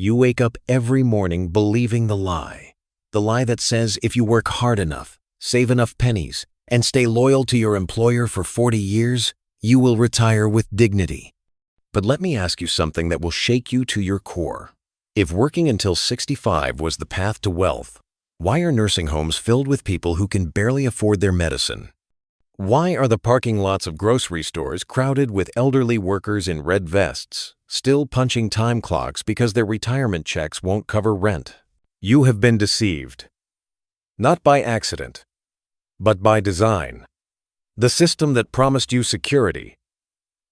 You wake up every morning believing the lie that says if you work hard enough, save enough pennies, and stay loyal to your employer for 40 years, you will retire with dignity. But let me ask you something that will shake you to your core. If working until 65 was the path to wealth, why are nursing homes filled with people who can barely afford their medicine? Why are the parking lots of grocery stores crowded with elderly workers in red vests, still punching time clocks because their retirement checks won't cover rent? You have been deceived. Not by accident, but by design. The system that promised you security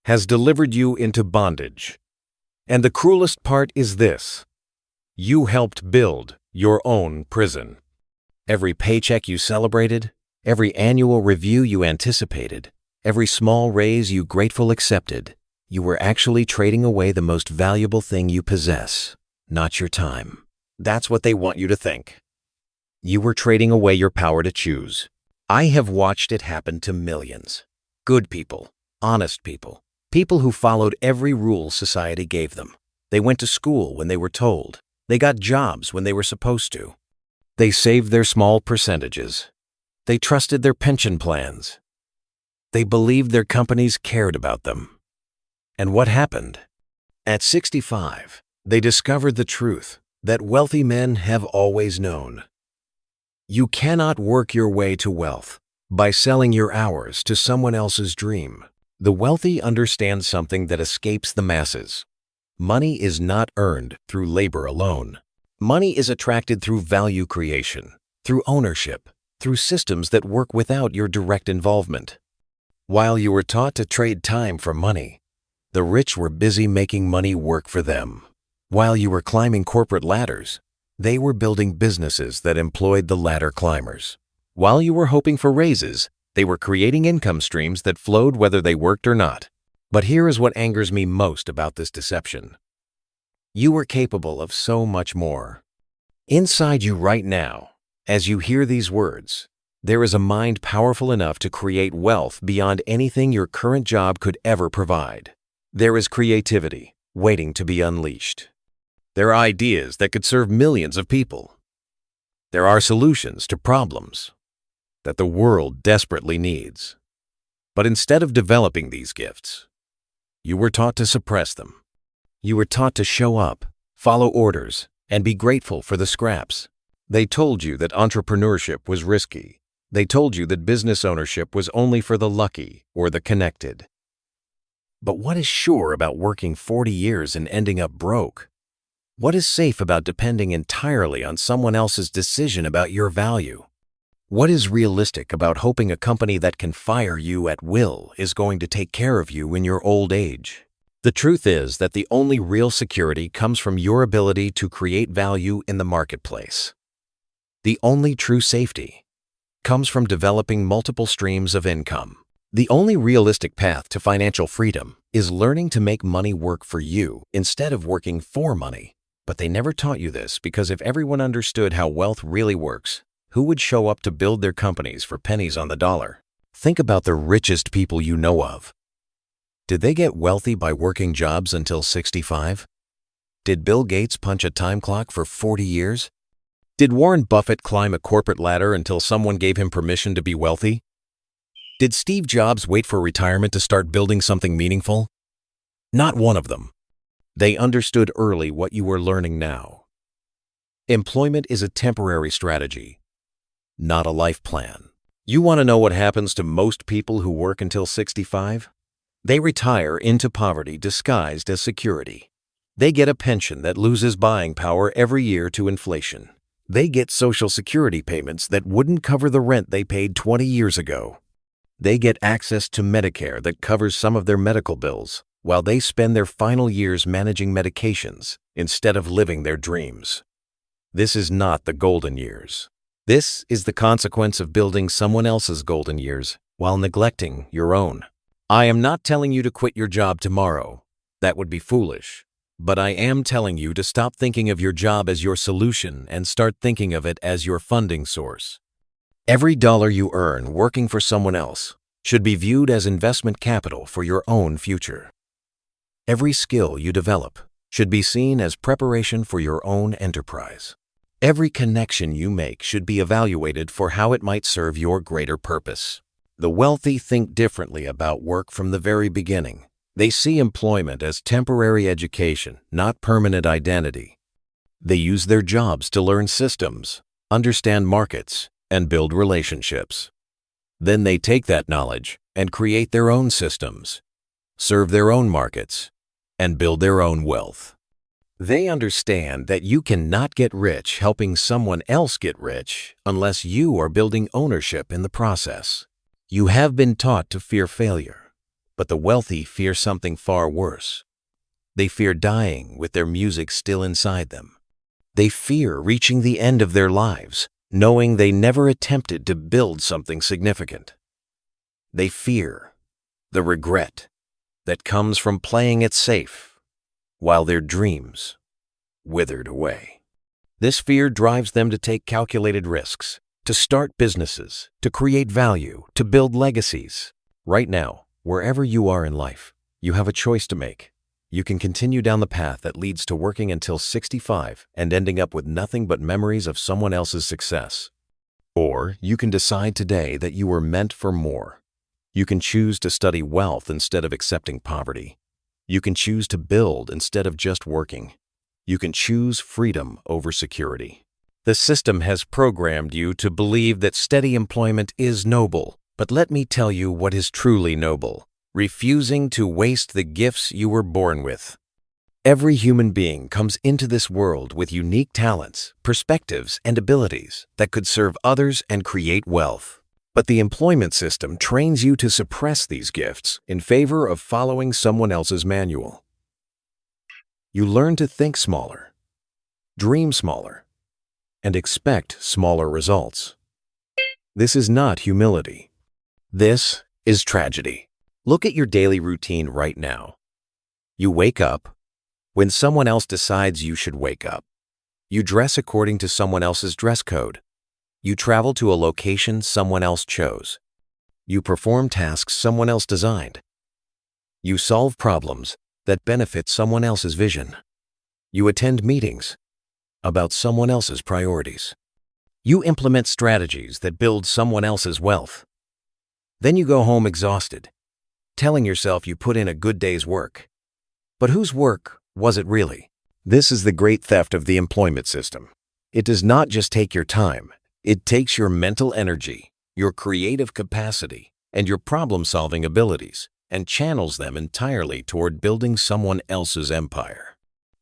has delivered you into bondage. And the cruelest part is this: you helped build your own prison. Every paycheck you celebrated, every annual review you anticipated, every small raise you gratefully accepted, you were actually trading away the most valuable thing you possess, not your time. That's what they want you to think. You were trading away your power to choose. I have watched it happen to millions. Good people, honest people, people who followed every rule society gave them. They went to school when they were told. They got jobs when they were supposed to. They saved their small percentages. They trusted their pension plans. They believed their companies cared about them. And what happened? At 65, they discovered the truth that wealthy men have always known. You cannot work your way to wealth by selling your hours to someone else's dream. The wealthy understand something that escapes the masses. Money is not earned through labor alone. Money is attracted through value creation, through ownership, through systems that work without your direct involvement. While you were taught to trade time for money, the rich were busy making money work for them. While you were climbing corporate ladders, they were building businesses that employed the ladder climbers. While you were hoping for raises, they were creating income streams that flowed whether they worked or not. But here is what angers me most about this deception. You were capable of so much more. Inside you right now, as you hear these words, there is a mind powerful enough to create wealth beyond anything your current job could ever provide. There is creativity waiting to be unleashed. There are ideas that could serve millions of people. There are solutions to problems that the world desperately needs. But instead of developing these gifts, you were taught to suppress them. You were taught to show up, follow orders, and be grateful for the scraps. They told you that entrepreneurship was risky. They told you that business ownership was only for the lucky or the connected. But what is sure about working 40 years and ending up broke? What is safe about depending entirely on someone else's decision about your value? What is realistic about hoping a company that can fire you at will is going to take care of you in your old age? The truth is that the only real security comes from your ability to create value in the marketplace. The only true safety comes from developing multiple streams of income. The only realistic path to financial freedom is learning to make money work for you instead of working for money. But they never taught you this because if everyone understood how wealth really works, who would show up to build their companies for pennies on the dollar? Think about the richest people you know of. Did they get wealthy by working jobs until 65? Did Bill Gates punch a time clock for 40 years? Did Warren Buffett climb a corporate ladder until someone gave him permission to be wealthy? Did Steve Jobs wait for retirement to start building something meaningful? Not one of them. They understood early what you are learning now. Employment is a temporary strategy, not a life plan. You want to know what happens to most people who work until 65? They retire into poverty disguised as security. They get a pension that loses buying power every year to inflation. They get Social Security payments that wouldn't cover the rent they paid 20 years ago. They get access to Medicare that covers some of their medical bills, while they spend their final years managing medications instead of living their dreams. This is not the golden years. This is the consequence of building someone else's golden years while neglecting your own. I am not telling you to quit your job tomorrow. That would be foolish. But I am telling you to stop thinking of your job as your solution and start thinking of it as your funding source. Every dollar you earn working for someone else should be viewed as investment capital for your own future. Every skill you develop should be seen as preparation for your own enterprise. Every connection you make should be evaluated for how it might serve your greater purpose. The wealthy think differently about work from the very beginning. They see employment as temporary education, not permanent identity. They use their jobs to learn systems, understand markets, and build relationships. Then they take that knowledge and create their own systems, serve their own markets, and build their own wealth. They understand that you cannot get rich helping someone else get rich unless you are building ownership in the process. You have been taught to fear failure, but the wealthy fear something far worse. They fear dying with their music still inside them. They fear reaching the end of their lives, knowing they never attempted to build something significant. They fear the regret that comes from playing it safe while their dreams withered away. This fear drives them to take calculated risks, to start businesses, to create value, to build legacies. Right now, wherever you are in life, you have a choice to make. You can continue down the path that leads to working until 65 and ending up with nothing but memories of someone else's success. Or you can decide today that you were meant for more. You can choose to study wealth instead of accepting poverty. You can choose to build instead of just working. You can choose freedom over security. The system has programmed you to believe that steady employment is noble, but let me tell you what is truly noble: refusing to waste the gifts you were born with. Every human being comes into this world with unique talents, perspectives, and abilities that could serve others and create wealth. But the employment system trains you to suppress these gifts in favor of following someone else's manual. You learn to think smaller, dream smaller, and expect smaller results. This is not humility. This is tragedy. Look at your daily routine right now. You wake up when someone else decides you should wake up. You dress according to someone else's dress code. You travel to a location someone else chose. You perform tasks someone else designed. You solve problems that benefit someone else's vision. You attend meetings about someone else's priorities. You implement strategies that build someone else's wealth. Then you go home exhausted, telling yourself you put in a good day's work. But whose work was it really? This is the great theft of the employment system. It does not just take your time. It takes your mental energy, your creative capacity, and your problem-solving abilities, and channels them entirely toward building someone else's empire.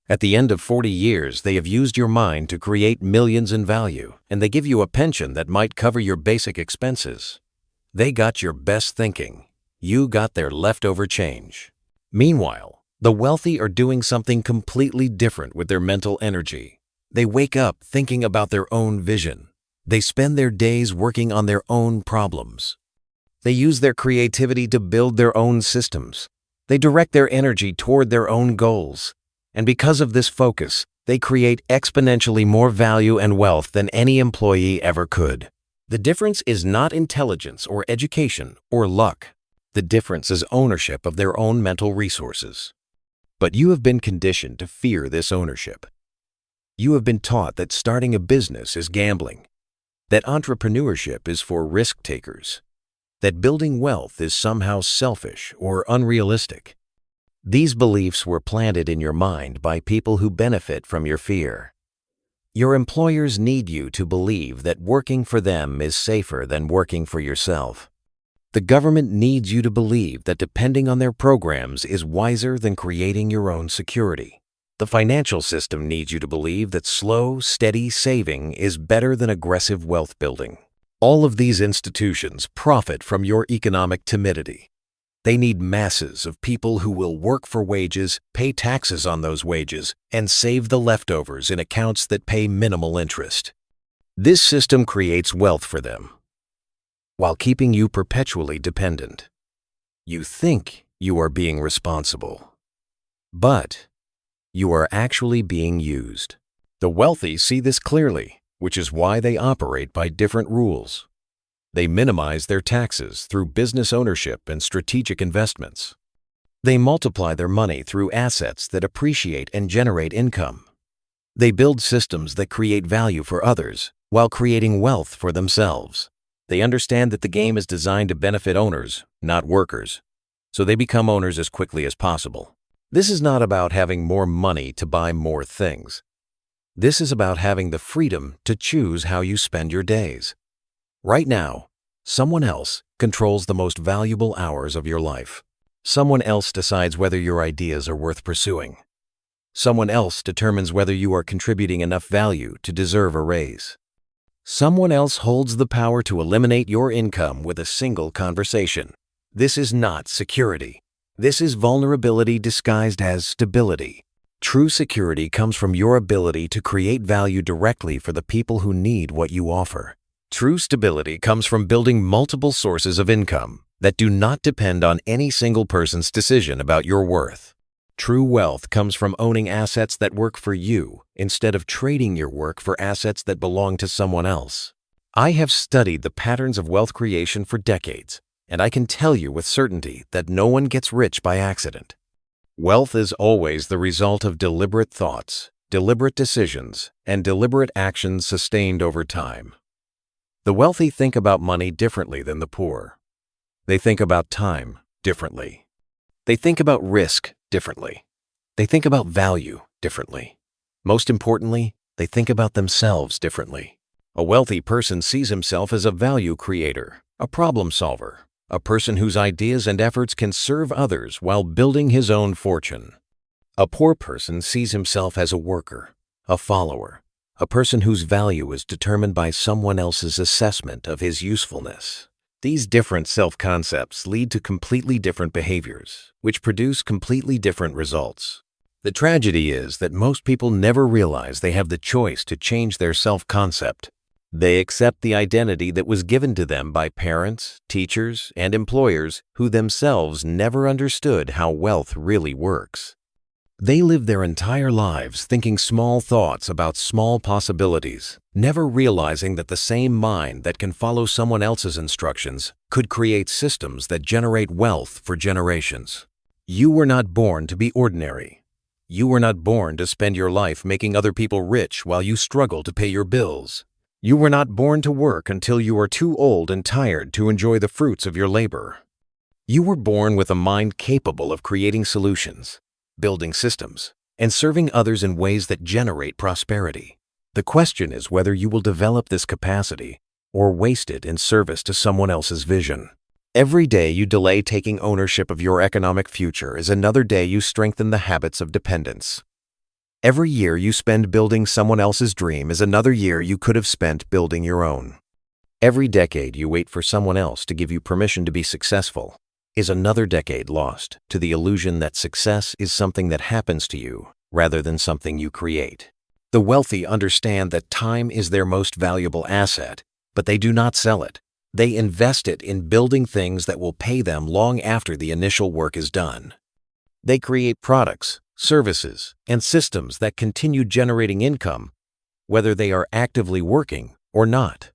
At the end of 40 years, they have used your mind to create millions in value, and they give you a pension that might cover your basic expenses. They got your best thinking. You got their leftover change. Meanwhile, the wealthy are doing something completely different with their mental energy. They wake up thinking about their own vision. They spend their days working on their own problems. They use their creativity to build their own systems. They direct their energy toward their own goals. And because of this focus, they create exponentially more value and wealth than any employee ever could. The difference is not intelligence or education or luck. The difference is ownership of their own mental resources. But you have been conditioned to fear this ownership. You have been taught that starting a business is gambling, that entrepreneurship is for risk takers, that building wealth is somehow selfish or unrealistic. These beliefs were planted in your mind by people who benefit from your fear. Your employers need you to believe that working for them is safer than working for yourself. The government needs you to believe that depending on their programs is wiser than creating your own security. The financial system needs you to believe that slow, steady saving is better than aggressive wealth building. All of these institutions profit from your economic timidity. They need masses of people who will work for wages, pay taxes on those wages, and save the leftovers in accounts that pay minimal interest. This system creates wealth for them, while keeping you perpetually dependent. You think you are being responsible, but you are actually being used. The wealthy see this clearly, which is why they operate by different rules. They minimize their taxes through business ownership and strategic investments. They multiply their money through assets that appreciate and generate income. They build systems that create value for others while creating wealth for themselves. They understand that the game is designed to benefit owners, not workers, so they become owners as quickly as possible. This is not about having more money to buy more things. This is about having the freedom to choose how you spend your days. Right now, someone else controls the most valuable hours of your life. Someone else decides whether your ideas are worth pursuing. Someone else determines whether you are contributing enough value to deserve a raise. Someone else holds the power to eliminate your income with a single conversation. This is not security. This is vulnerability disguised as stability. True security comes from your ability to create value directly for the people who need what you offer. True stability comes from building multiple sources of income that do not depend on any single person's decision about your worth. True wealth comes from owning assets that work for you instead of trading your work for assets that belong to someone else. I have studied the patterns of wealth creation for decades, and I can tell you with certainty that no one gets rich by accident. Wealth is always the result of deliberate thoughts, deliberate decisions, and deliberate actions sustained over time. The wealthy think about money differently than the poor. They think about time differently. They think about risk differently. They think about value differently. Most importantly, they think about themselves differently. A wealthy person sees himself as a value creator, a problem solver, a person whose ideas and efforts can serve others while building his own fortune. A poor person sees himself as a worker, a follower, a person whose value is determined by someone else's assessment of his usefulness. These different self-concepts lead to completely different behaviors, which produce completely different results. The tragedy is that most people never realize they have the choice to change their self-concept. They accept the identity that was given to them by parents, teachers, and employers who themselves never understood how wealth really works. They live their entire lives thinking small thoughts about small possibilities, never realizing that the same mind that can follow someone else's instructions could create systems that generate wealth for generations. You were not born to be ordinary. You were not born to spend your life making other people rich while you struggle to pay your bills. You were not born to work until you are too old and tired to enjoy the fruits of your labor. You were born with a mind capable of creating solutions, building systems, and serving others in ways that generate prosperity. The question is whether you will develop this capacity or waste it in service to someone else's vision. Every day you delay taking ownership of your economic future is another day you strengthen the habits of dependence. Every year you spend building someone else's dream is another year you could have spent building your own. Every decade you wait for someone else to give you permission to be successful is another decade lost to the illusion that success is something that happens to you rather than something you create. The wealthy understand that time is their most valuable asset, but they do not sell it. They invest it in building things that will pay them long after the initial work is done. They create products, services, and systems that continue generating income, whether they are actively working or not.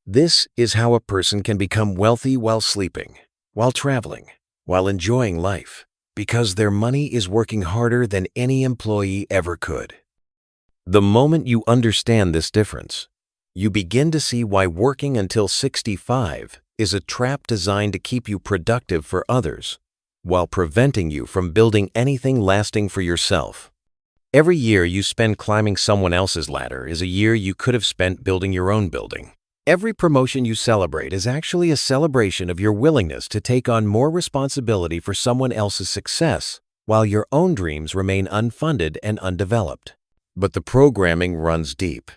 This is how a person can become wealthy while sleeping, while traveling, while enjoying life, because their money is working harder than any employee ever could. The moment you understand this difference, you begin to see why working until 65 is a trap designed to keep you productive for others, while preventing you from building anything lasting for yourself. Every year you spend climbing someone else's ladder is a year you could have spent building your own building. Every promotion you celebrate is actually a celebration of your willingness to take on more responsibility for someone else's success, while your own dreams remain unfunded and undeveloped. But the programming runs deep.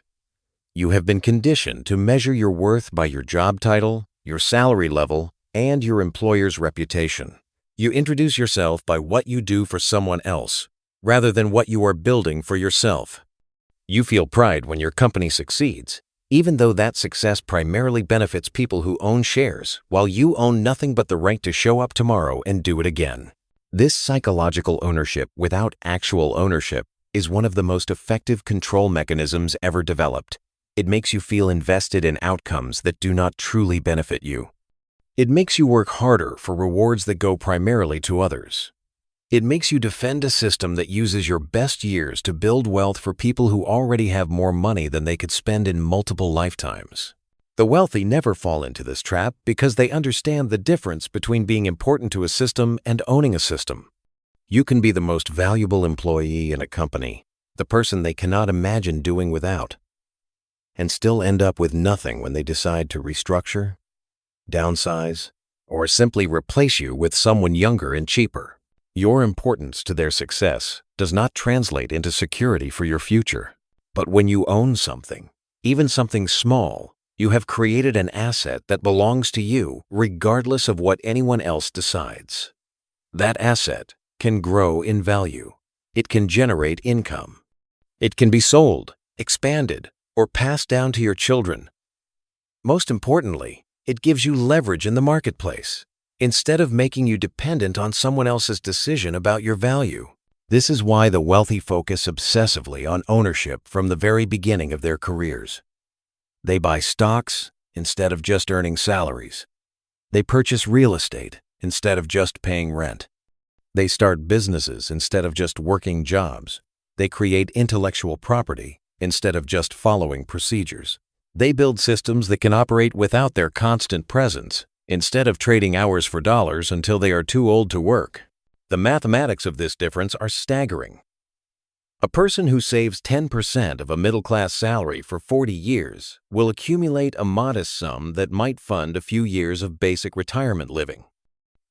You have been conditioned to measure your worth by your job title, your salary level, and your employer's reputation. You introduce yourself by what you do for someone else, rather than what you are building for yourself. You feel pride when your company succeeds, even though that success primarily benefits people who own shares, while you own nothing but the right to show up tomorrow and do it again. This psychological ownership without actual ownership is one of the most effective control mechanisms ever developed. It makes you feel invested in outcomes that do not truly benefit you. It makes you work harder for rewards that go primarily to others. It makes you defend a system that uses your best years to build wealth for people who already have more money than they could spend in multiple lifetimes. The wealthy never fall into this trap because they understand the difference between being important to a system and owning a system. You can be the most valuable employee in a company, the person they cannot imagine doing without, and still end up with nothing when they decide to restructure, downsize, or simply replace you with someone younger and cheaper. Your importance to their success does not translate into security for your future. But when you own something, even something small, you have created an asset that belongs to you regardless of what anyone else decides. That asset can grow in value. It can generate income. It can be sold, expanded, or passed down to your children. Most importantly, it gives you leverage in the marketplace, instead of making you dependent on someone else's decision about your value. This is why the wealthy focus obsessively on ownership from the very beginning of their careers. They buy stocks instead of just earning salaries. They purchase real estate instead of just paying rent. They start businesses instead of just working jobs. They create intellectual property instead of just following procedures. They build systems that can operate without their constant presence, instead of trading hours for dollars until they are too old to work. The mathematics of this difference are staggering. A person who saves 10% of a middle-class salary for 40 years will accumulate a modest sum that might fund a few years of basic retirement living.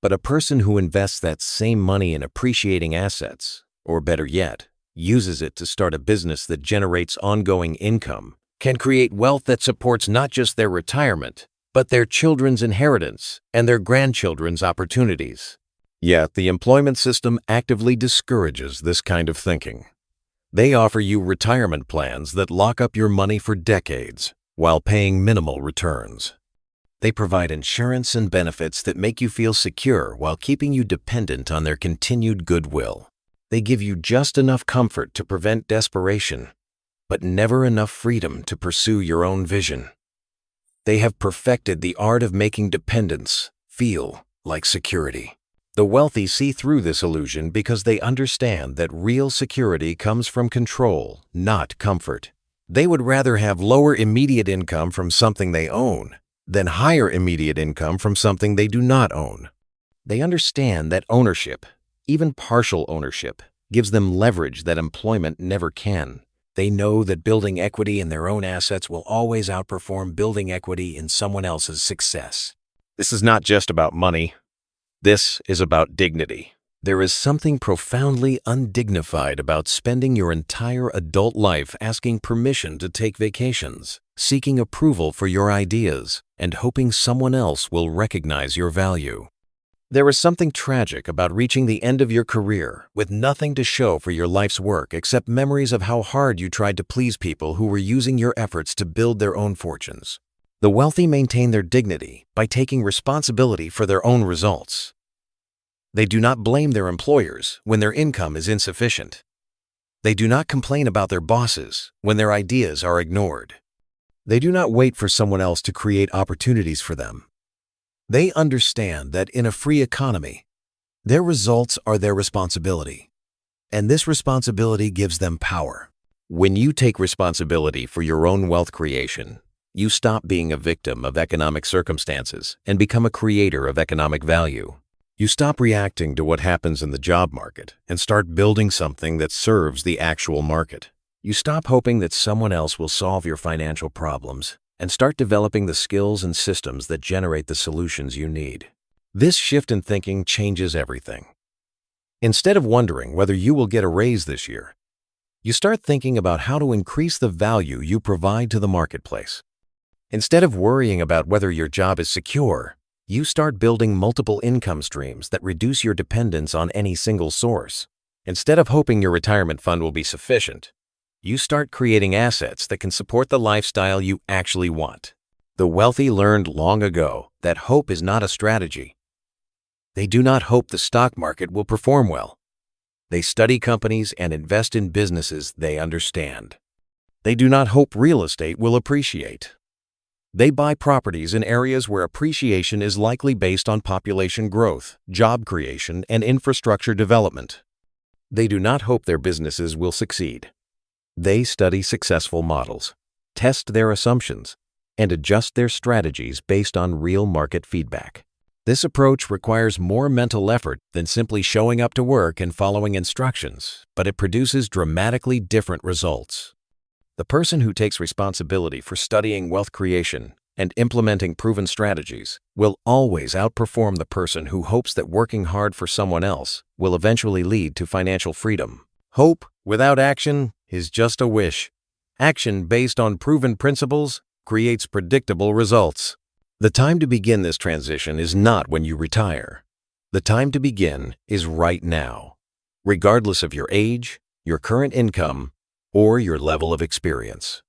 But a person who invests that same money in appreciating assets, or better yet, uses it to start a business that generates ongoing income, can create wealth that supports not just their retirement, but their children's inheritance and their grandchildren's opportunities. Yet the employment system actively discourages this kind of thinking. They offer you retirement plans that lock up your money for decades while paying minimal returns. They provide insurance and benefits that make you feel secure while keeping you dependent on their continued goodwill. They give you just enough comfort to prevent desperation, but never enough freedom to pursue your own vision. They have perfected the art of making dependence feel like security. The wealthy see through this illusion because they understand that real security comes from control, not comfort. They would rather have lower immediate income from something they own than higher immediate income from something they do not own. They understand that ownership, even partial ownership, gives them leverage that employment never can. They know that building equity in their own assets will always outperform building equity in someone else's success. This is not just about money. This is about dignity. There is something profoundly undignified about spending your entire adult life asking permission to take vacations, seeking approval for your ideas, and hoping someone else will recognize your value. There is something tragic about reaching the end of your career with nothing to show for your life's work except memories of how hard you tried to please people who were using your efforts to build their own fortunes. The wealthy maintain their dignity by taking responsibility for their own results. They do not blame their employers when their income is insufficient. They do not complain about their bosses when their ideas are ignored. They do not wait for someone else to create opportunities for them. They understand that in a free economy, their results are their responsibility, and this responsibility gives them power. When you take responsibility for your own wealth creation, you stop being a victim of economic circumstances and become a creator of economic value. You stop reacting to what happens in the job market and start building something that serves the actual market. You stop hoping that someone else will solve your financial problems and start developing the skills and systems that generate the solutions you need. This shift in thinking changes everything. Instead of wondering whether you will get a raise this year, you start thinking about how to increase the value you provide to the marketplace. Instead of worrying about whether your job is secure, you start building multiple income streams that reduce your dependence on any single source. Instead of hoping your retirement fund will be sufficient, you start creating assets that can support the lifestyle you actually want. The wealthy learned long ago that hope is not a strategy. They do not hope the stock market will perform well. They study companies and invest in businesses they understand. They do not hope real estate will appreciate. They buy properties in areas where appreciation is likely based on population growth, job creation, and infrastructure development. They do not hope their businesses will succeed. They study successful models, test their assumptions, and adjust their strategies based on real market feedback. This approach requires more mental effort than simply showing up to work and following instructions, but it produces dramatically different results. The person who takes responsibility for studying wealth creation and implementing proven strategies will always outperform the person who hopes that working hard for someone else will eventually lead to financial freedom. Hope without action is just a wish. Action based on proven principles creates predictable results. The time to begin this transition is not when you retire. The time to begin is right now, regardless of your age, your current income, or your level of experience.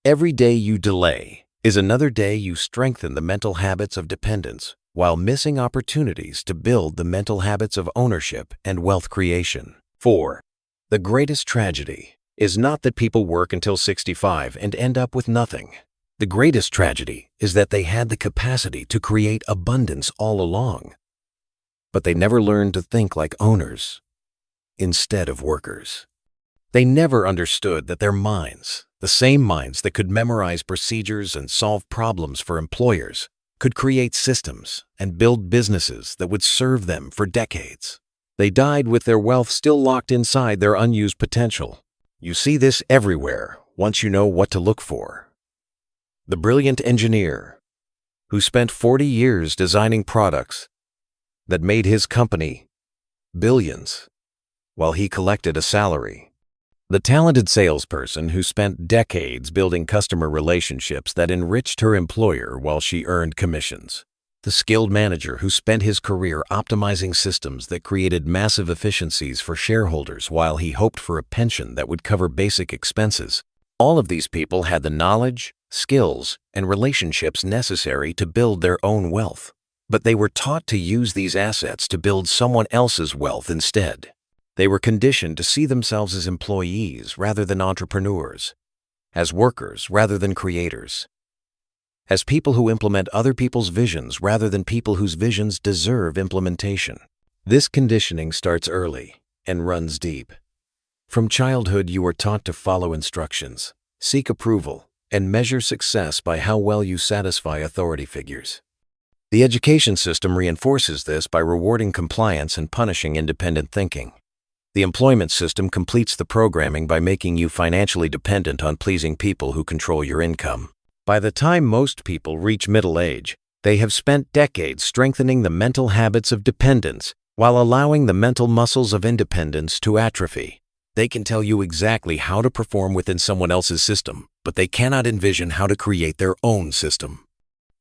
Every day you delay is another day you strengthen the mental habits of dependence while missing opportunities to build the mental habits of ownership and wealth creation. 4. The greatest tragedy is not that people work until 65 and end up with nothing. The greatest tragedy is that they had the capacity to create abundance all along, but they never learned to think like owners instead of workers. They never understood that their minds, the same minds that could memorize procedures and solve problems for employers, could create systems and build businesses that would serve them for decades. They died with their wealth still locked inside their unused potential. You see this everywhere once you know what to look for. The brilliant engineer who spent 40 years designing products that made his company billions while he collected a salary. The talented salesperson who spent decades building customer relationships that enriched her employer while she earned commissions. The skilled manager who spent his career optimizing systems that created massive efficiencies for shareholders while he hoped for a pension that would cover basic expenses. All of these people had the knowledge, skills, and relationships necessary to build their own wealth, but they were taught to use these assets to build someone else's wealth instead. They were conditioned to see themselves as employees rather than entrepreneurs, as workers rather than creators, as people who implement other people's visions rather than people whose visions deserve implementation. This conditioning starts early and runs deep. From childhood, you are taught to follow instructions, seek approval, and measure success by how well you satisfy authority figures. The education system reinforces this by rewarding compliance and punishing independent thinking. The employment system completes the programming by making you financially dependent on pleasing people who control your income. By the time most people reach middle age, they have spent decades strengthening the mental habits of dependence while allowing the mental muscles of independence to atrophy. They can tell you exactly how to perform within someone else's system, but they cannot envision how to create their own system.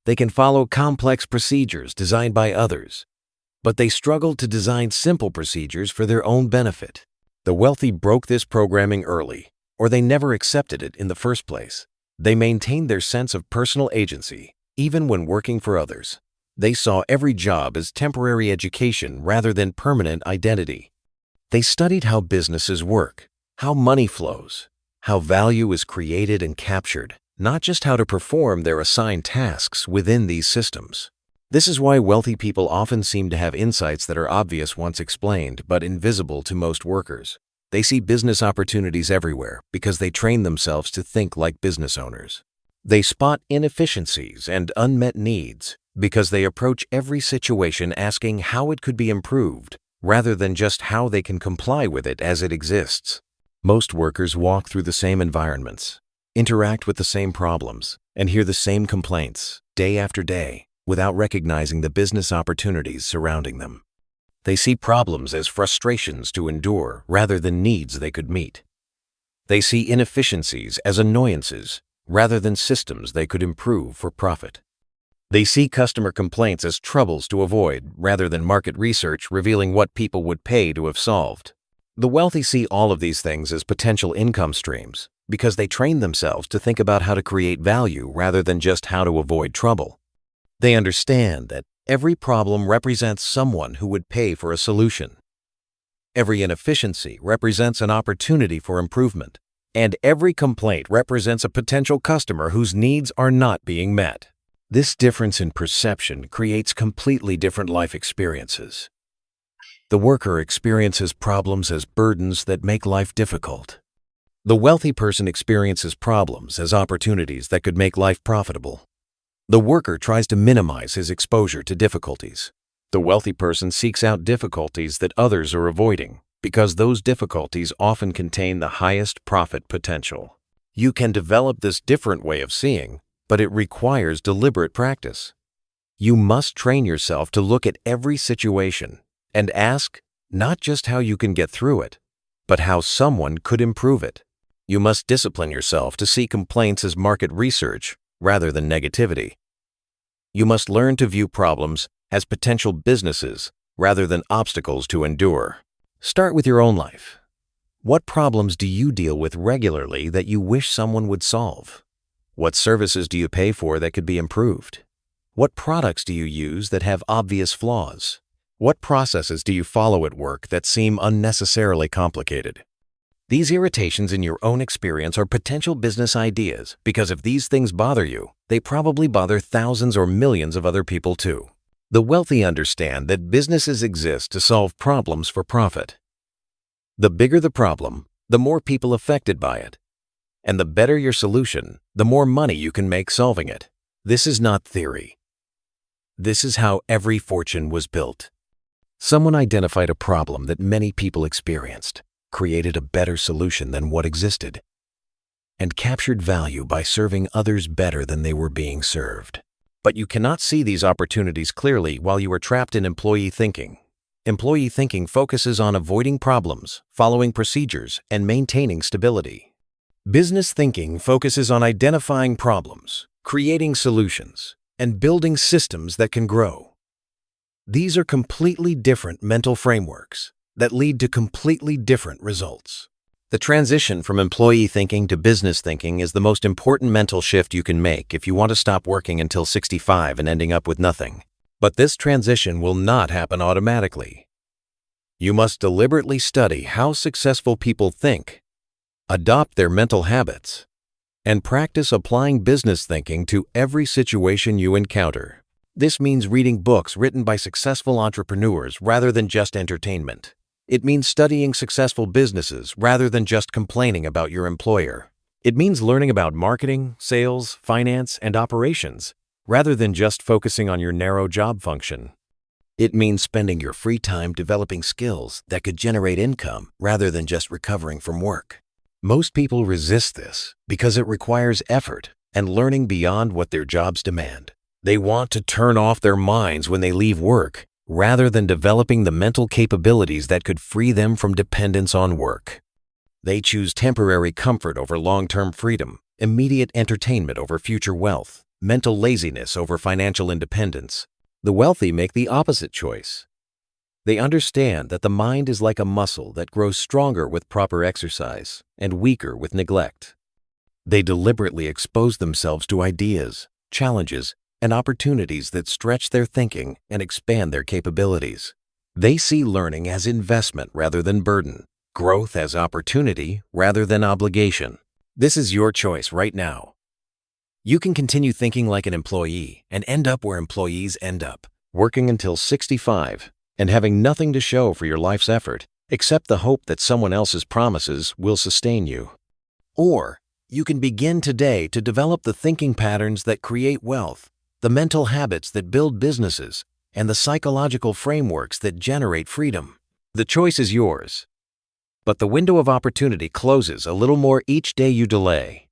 They can follow complex procedures designed by others, but they struggle to design simple procedures for their own benefit. The wealthy broke this programming early, or they never accepted it in the first place. They maintained their sense of personal agency, even when working for others. They saw every job as temporary education rather than permanent identity. They studied how businesses work, how money flows, how value is created and captured, not just how to perform their assigned tasks within these systems. This is why wealthy people often seem to have insights that are obvious once explained, but invisible to most workers. They see business opportunities everywhere because they train themselves to think like business owners. They spot inefficiencies and unmet needs because they approach every situation asking how it could be improved, rather than just how they can comply with it as it exists. Most workers walk through the same environments, interact with the same problems, and hear the same complaints day after day, without recognizing the business opportunities surrounding them. They see problems as frustrations to endure rather than needs they could meet. They see inefficiencies as annoyances rather than systems they could improve for profit. They see customer complaints as troubles to avoid rather than market research revealing what people would pay to have solved. The wealthy see all of these things as potential income streams because they train themselves to think about how to create value rather than just how to avoid trouble. They understand that every problem represents someone who would pay for a solution. Every inefficiency represents an opportunity for improvement. And every complaint represents a potential customer whose needs are not being met. This difference in perception creates completely different life experiences. The worker experiences problems as burdens that make life difficult. The wealthy person experiences problems as opportunities that could make life profitable. The worker tries to minimize his exposure to difficulties. The wealthy person seeks out difficulties that others are avoiding because those difficulties often contain the highest profit potential. You can develop this different way of seeing, but it requires deliberate practice. You must train yourself to look at every situation and ask not just how you can get through it, but how someone could improve it. You must discipline yourself to see complaints as market research rather than negativity. You must learn to view problems as potential businesses rather than obstacles to endure. Start with your own life. What problems do you deal with regularly that you wish someone would solve? What services do you pay for that could be improved? What products do you use that have obvious flaws? What processes do you follow at work that seem unnecessarily complicated? These irritations in your own experience are potential business ideas because if these things bother you, they probably bother thousands or millions of other people too. The wealthy understand that businesses exist to solve problems for profit. The bigger the problem, the more people affected by it. And the better your solution, the more money you can make solving it. This is not theory. This is how every fortune was built. Someone identified a problem that many people experienced, created a better solution than what existed, and captured value by serving others better than they were being served. But you cannot see these opportunities clearly while you are trapped in employee thinking. Employee thinking focuses on avoiding problems, following procedures, and maintaining stability. Business thinking focuses on identifying problems, creating solutions, and building systems that can grow. These are completely different mental frameworks that lead to completely different results. The transition from employee thinking to business thinking is the most important mental shift you can make if you want to stop working until 65 and ending up with nothing. But this transition will not happen automatically. You must deliberately study how successful people think, adopt their mental habits, and practice applying business thinking to every situation you encounter. This means reading books written by successful entrepreneurs rather than just entertainment. It means studying successful businesses rather than just complaining about your employer. It means learning about marketing, sales, finance, and operations rather than just focusing on your narrow job function. It means spending your free time developing skills that could generate income rather than just recovering from work. Most people resist this because it requires effort and learning beyond what their jobs demand. They want to turn off their minds when they leave work, rather than developing the mental capabilities that could free them from dependence on work. They choose temporary comfort over long-term freedom, immediate entertainment over future wealth, mental laziness over financial independence. The wealthy make the opposite choice. They understand that the mind is like a muscle that grows stronger with proper exercise and weaker with neglect. They deliberately expose themselves to ideas, challenges, and opportunities that stretch their thinking and expand their capabilities. They see learning as investment rather than burden, growth as opportunity rather than obligation. This is your choice right now. You can continue thinking like an employee and end up where employees end up, working until 65 and having nothing to show for your life's effort except the hope that someone else's promises will sustain you. Or you can begin today to develop the thinking patterns that create wealth, the mental habits that build businesses, and the psychological frameworks that generate freedom. The choice is yours. But the window of opportunity closes a little more each day you delay.